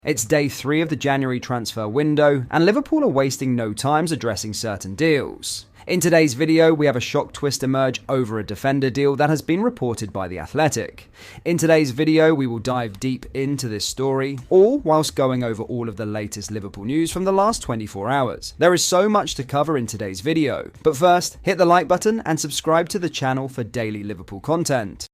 It's day 3 of the January transfer window, and Liverpool are wasting no time addressing certain deals. In today's video, we have a shock twist emerge over a defender deal that has been reported by The Athletic. In today's video, we will dive deep into this story, all whilst going over all of the latest Liverpool news from the last 24 hours. There is so much to cover in today's video, but first, hit the like button and subscribe to the channel for daily Liverpool content.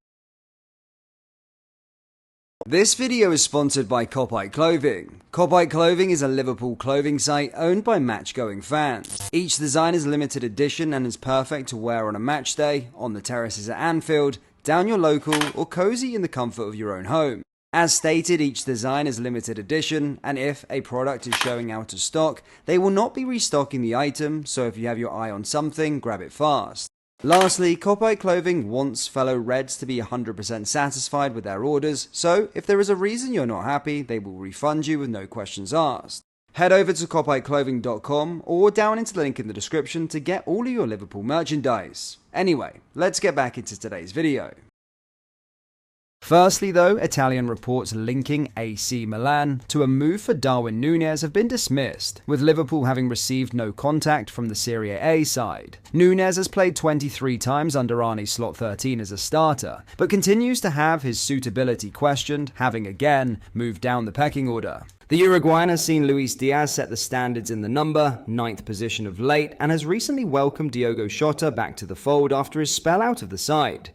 This video is sponsored by Clothing. Clothing is a Liverpool clothing site owned by match-going fans. Each design is limited edition and is perfect to wear on a match day, on the terraces at Anfield, down your local, or cozy in the comfort of your own home. As stated, each design is limited edition, and if a product is showing out of stock, they will not be restocking the item, so if you have your eye on something, grab it fast. Lastly, Clothing wants fellow Reds to be 100% satisfied with their orders, so if there is a reason you're not happy, they will refund you with no questions asked. Head over to clothing.com or down into the link in the description to get all of your Liverpool merchandise. Anyway, let's get back into today's video. Firstly though, Italian reports linking AC Milan to a move for Darwin Nunes have been dismissed, with Liverpool having received no contact from the Serie A side. Nunes has played 23 times under Arne Slot 13 as a starter, but continues to have his suitability questioned, having again moved down the pecking order. The Uruguayan has seen Luis Diaz set the standards in the number, 9th position of late, and has recently welcomed Diogo Jota back to the fold after his spell out of the side.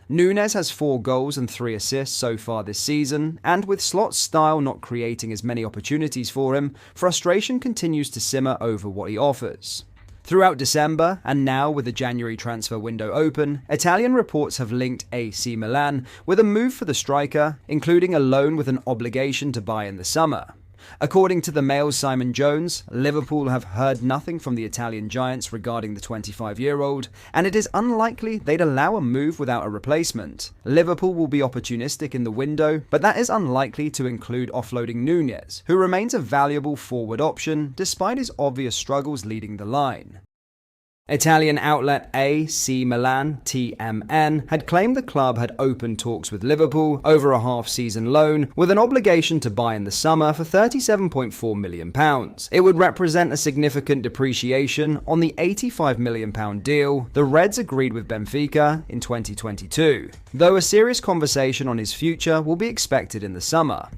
Nunes has 4 goals and 3 assists so far this season, and with Slot's style not creating as many opportunities for him, frustration continues to simmer over what he offers. Throughout December, and now with the January transfer window open, Italian reports have linked AC Milan with a move for the striker, including a loan with an obligation to buy in the summer. According to the Mail's Simon Jones, Liverpool have heard nothing from the Italian giants regarding the 25-year-old, and it is unlikely they'd allow a move without a replacement. Liverpool will be opportunistic in the window, but that is unlikely to include offloading Nunes, who remains a valuable forward option despite his obvious struggles leading the line. Italian outlet AC Milan (TMN) had claimed the club had opened talks with Liverpool over a half-season loan with an obligation to buy in the summer for £37.4 million. It would represent a significant depreciation on the £85 million deal the Reds agreed with Benfica in 2022, though a serious conversation on his future will be expected in the summer.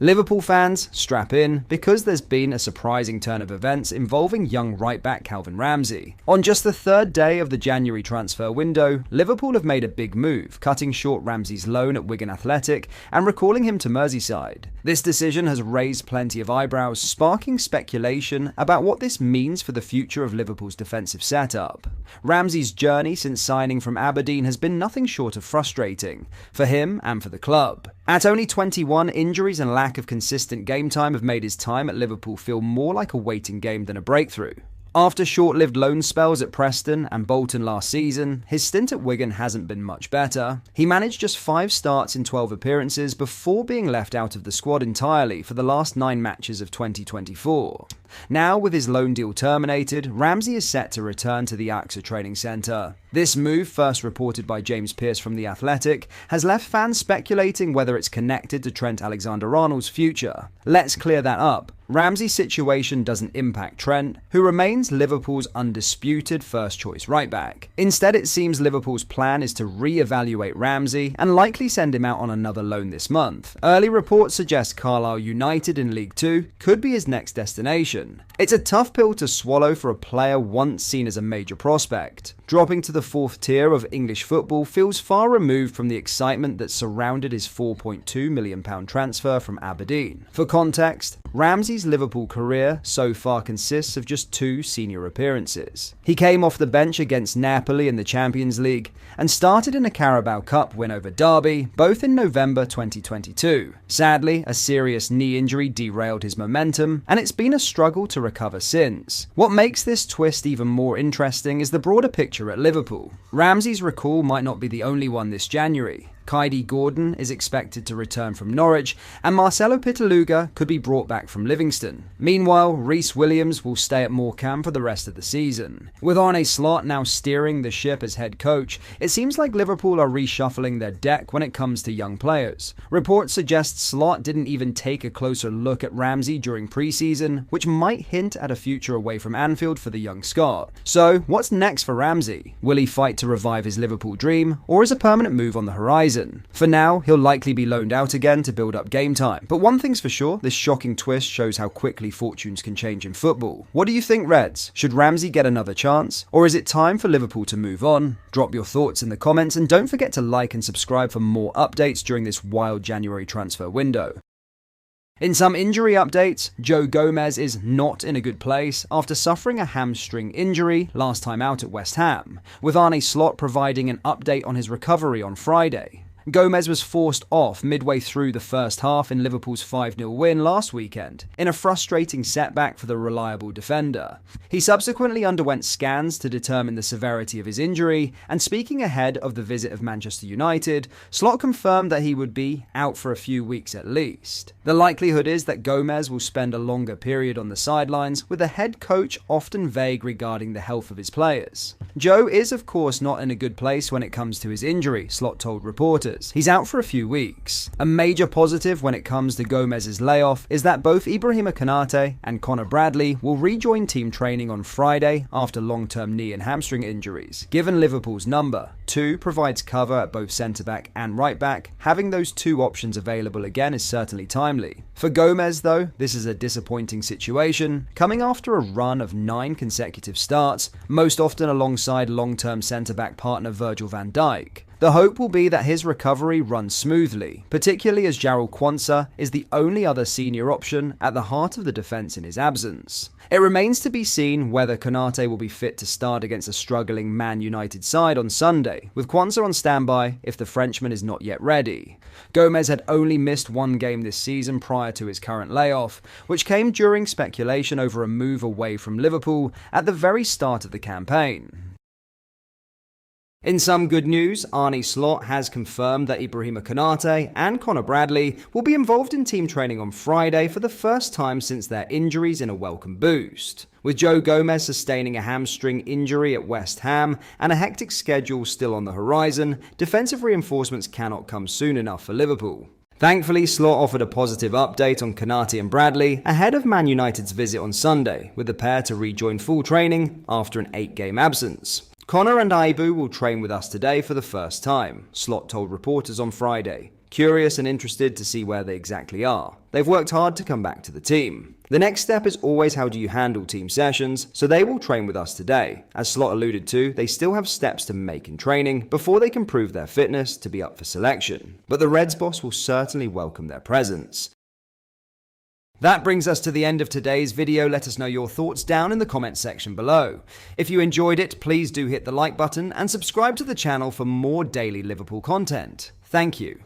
Liverpool fans, strap in, because there's been a surprising turn of events involving young right-back Calvin Ramsey. On just the 3rd day of the January transfer window, Liverpool have made a big move, cutting short Ramsey's loan at Wigan Athletic and recalling him to Merseyside. This decision has raised plenty of eyebrows, sparking speculation about what this means for the future of Liverpool's defensive setup. Ramsey's journey since signing from Aberdeen has been nothing short of frustrating, for him and for the club. At only 21, injuries and lack of consistent game time have made his time at Liverpool feel more like a waiting game than a breakthrough. After short-lived loan spells at Preston and Bolton last season, his stint at Wigan hasn't been much better. He managed just 5 starts in 12 appearances before being left out of the squad entirely for the last 9 matches of 2024. Now, with his loan deal terminated, Ramsey is set to return to the AXA training centre. This move, first reported by James Pearce from The Athletic, has left fans speculating whether it's connected to Trent Alexander-Arnold's future. Let's clear that up. Ramsey's situation doesn't impact Trent, who remains Liverpool's undisputed first-choice right-back. Instead, it seems Liverpool's plan is to re-evaluate Ramsey and likely send him out on another loan this month. Early reports suggest Carlisle United in League 2 could be his next destination. It's a tough pill to swallow for a player once seen as a major prospect. Dropping to the 4th tier of English football feels far removed from the excitement that surrounded his £4.2 million transfer from Aberdeen. For context, Ramsey's Liverpool career so far consists of just 2 senior appearances. He came off the bench against Napoli in the Champions League and started in a Carabao Cup win over Derby, both in November 2022. Sadly, a serious knee injury derailed his momentum, and it's been a struggle to recover since. What makes this twist even more interesting is the broader picture at Liverpool. Ramsey's recall might not be the only one this January. Kaidi Gordon is expected to return from Norwich, and Marcelo Pitaluga could be brought back from Livingston. Meanwhile, Reece Williams will stay at Morecambe for the rest of the season. With Arne Slot now steering the ship as head coach, it seems like Liverpool are reshuffling their deck when it comes to young players. Reports suggest Slot didn't even take a closer look at Ramsey during pre-season, which might hint at a future away from Anfield for the young Scot. So, what's next for Ramsey? Will he fight to revive his Liverpool dream, or is a permanent move on the horizon? For now, he'll likely be loaned out again to build up game time. But one thing's for sure, this shocking twist shows how quickly fortunes can change in football. What do you think, Reds? Should Ramsey get another chance? Or is it time for Liverpool to move on? Drop your thoughts in the comments and don't forget to like and subscribe for more updates during this wild January transfer window. In some injury updates, Joe Gomez is not in a good place after suffering a hamstring injury last time out at West Ham, with Arne Slot providing an update on his recovery on Friday. Gomez was forced off midway through the first half in Liverpool's 5-0 win last weekend, in a frustrating setback for the reliable defender. He subsequently underwent scans to determine the severity of his injury, and speaking ahead of the visit of Manchester United, Slot confirmed that he would be out for a few weeks at least. The likelihood is that Gomez will spend a longer period on the sidelines, with the head coach often vague regarding the health of his players. Joe is of course not in a good place when it comes to his injury, Slot told reporters. He's out for a few weeks. A major positive when it comes to Gomez's layoff is that both Ibrahima Konate and Connor Bradley will rejoin team training on Friday after long-term knee and hamstring injuries. Given Liverpool's number 2 provides cover at both centre-back and right-back, having those two options available again is certainly timely. For Gomez though, this is a disappointing situation, coming after a run of 9 consecutive starts, most often alongside long-term centre-back partner Virgil van Dijk. The hope will be that his recovery runs smoothly, particularly as Jarell Quansah is the only other senior option at the heart of the defence in his absence. It remains to be seen whether Konate will be fit to start against a struggling Man United side on Sunday, with Quansah on standby if the Frenchman is not yet ready. Gomez had only missed one game this season prior to his current layoff, which came during speculation over a move away from Liverpool at the very start of the campaign. In some good news, Arne Slot has confirmed that Ibrahima Konate and Connor Bradley will be involved in team training on Friday for the first time since their injuries in a welcome boost. With Joe Gomez sustaining a hamstring injury at West Ham and a hectic schedule still on the horizon, defensive reinforcements cannot come soon enough for Liverpool. Thankfully, Slot offered a positive update on Konate and Bradley ahead of Man United's visit on Sunday, with the pair to rejoin full training after an 8-game absence. Connor and Ibu will train with us today for the first time, Slot told reporters on Friday, curious and interested to see where they exactly are. They've worked hard to come back to the team. The next step is always how do you handle team sessions, so they will train with us today. As Slot alluded to, they still have steps to make in training before they can prove their fitness to be up for selection. But the Reds boss will certainly welcome their presence. That brings us to the end of today's video. Let us know your thoughts down in the comments section below. If you enjoyed it, please do hit the like button and subscribe to the channel for more daily Liverpool content. Thank you.